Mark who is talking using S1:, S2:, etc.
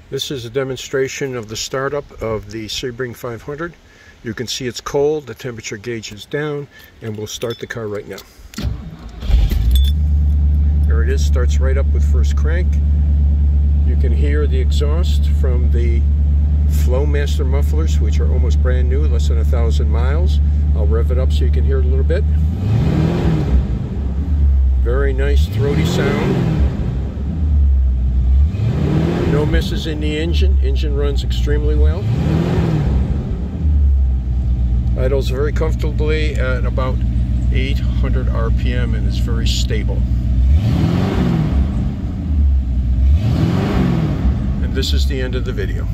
S1: This is a demonstration of the startup of the Sebring 500. You can see it's cold, the temperature gauge is down, and we'll start the car right now. There it is, starts right up with first crank. You can hear the exhaust from the Flowmaster mufflers, which are almost brand new, less than 1,000 miles. I'll rev it up so you can hear it a little bit. Very nice throaty sound. No misses in the engine. Engine runs extremely well. Idles very comfortably at about 800 RPM and is very stable. And this is the end of the video.